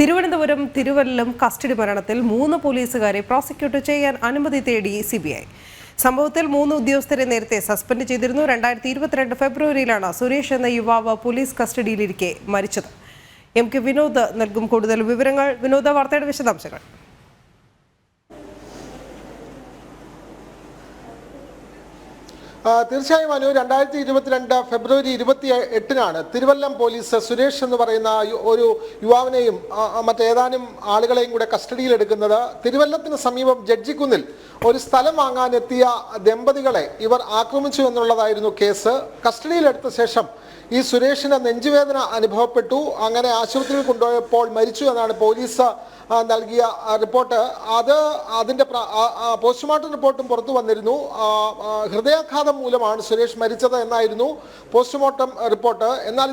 Thiruvananthapuram Thiruvallam custody മരണത്തിൽ 3 പോലീസുകാരെ prosecute ചെയ്യാൻ അനുമതി തേടി CBI. സംഭവത്തിൽ 3 ഉദ്യോഗസ്ഥരെ നേരത്തെ സസ്പെൻഡ് ചെയ്തിരുന്നു. 2022 ഫെബ്രുവരിയിലാണ് സുരേഷ് എന്ന യുവാവ് പോലീസ് കസ്റ്റഡിയിലിരിക്കെ മരിച്ചത്. MK വിനോദ് നൽകും കൂടുതൽ വിവരങ്ങൾ. വിനോദ, വാർത്തയുടെ വിശദാംശങ്ങൾ. തീർച്ചയായും അനു, 2022 ഫെബ്രുവരി 28-നാണ് തിരുവല്ലം പോലീസ് സുരേഷ് എന്ന് പറയുന്ന ഒരു യുവാവിനെയും മറ്റേതാനും ആളുകളെയും കൂടെ കസ്റ്റഡിയിലെടുക്കുന്നത്. തിരുവല്ലത്തിന് സമീപം ജഡ്ജിക്കുന്നിൽ ഒരു സ്ഥലം വാങ്ങാനെത്തിയ ദമ്പതികളെ ഇവർ ആക്രമിച്ചു എന്നുള്ളതായിരുന്നു കേസ്. കസ്റ്റഡിയിലെടുത്ത ശേഷം ഈ സുരേഷിന് നെഞ്ചുവേദന അനുഭവപ്പെട്ടു. അങ്ങനെ ആശുപത്രിയിൽ കൊണ്ടുപോയപ്പോൾ മരിച്ചു എന്നാണ് പോലീസ് നൽകിയ റിപ്പോർട്ട്. അതിൻ്റെ പോസ്റ്റ്മോർട്ടം റിപ്പോർട്ടും പുറത്തു വന്നിരുന്നു. ഹൃദയാഘാതം മൂലമാണ് സുരേഷ് മരിച്ചത് എന്നായിരുന്നു പോസ്റ്റ്മോർട്ടം റിപ്പോർട്ട്. എന്നാൽ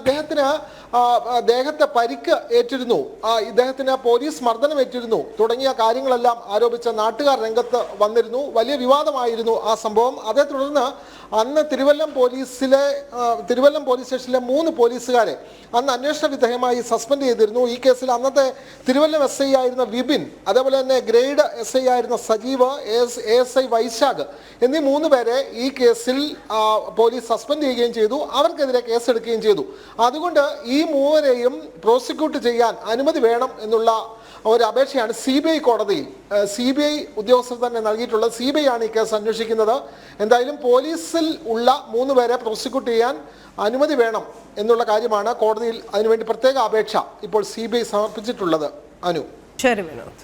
ദേഹത്തെ പരിക്ക് ഏറ്റിരുന്നു, ഇദ്ദേഹത്തിന് പോലീസ് മർദ്ദനമേറ്റിരുന്നു തുടങ്ങിയ കാര്യങ്ങളെല്ലാം ആരോപിച്ച നാട്ടുകാർ രംഗത്ത് വന്നിരുന്നു. വലിയ വിവാദമായിരുന്നു ആ സംഭവം. അതേ തുടർന്ന് അന്ന് തിരുവല്ലം പോലീസ് സ്റ്റേഷനിലെ 3 പോലീസുകാരെ അന്ന് അന്വേഷണ വിധേയമായി സസ്പെൻഡ് ചെയ്തിരുന്നു. ഈ കേസിൽ അന്നത്തെ തിരുവല്ലം SI ആയിരുന്ന വിപിൻ, അതേപോലെ തന്നെ ഗ്രേഡ് SI ആയിരുന്ന സജീവ്, ASI വൈശാഖ് എന്നീ 3 പേരെ ഈ കേസിൽ പോലീസ് സസ്പെൻഡ് ചെയ്യുകയും ചെയ്തു. അവർക്കെതിരെ കേസെടുക്കുകയും ചെയ്തു. അതുകൊണ്ട് ഈ 3 പ്രോസിക്യൂട്ട് ചെയ്യാൻ അനുമതി വേണം എന്നുള്ള ഒരു അപേക്ഷയാണ് CBI കോടതിയിൽ CBI ഉദ്യോഗസ്ഥർ തന്നെ നൽകിയിട്ടുള്ളത്. CBI ആണ് ഈ കേസ് അന്വേഷിക്കുന്നത്. എന്തായാലും പോലീസിൽ ഉള്ള 3 പേരെ പ്രോസിക്യൂട്ട് ചെയ്യാൻ അനുമതി വേണം എന്നുള്ള കാര്യമാണ് കോടതിയിൽ അതിനുവേണ്ടി പ്രത്യേക അപേക്ഷ ഇപ്പോൾ CBI സമർപ്പിച്ചിട്ടുള്ളത്. അനു, ശരി വിനോദ്.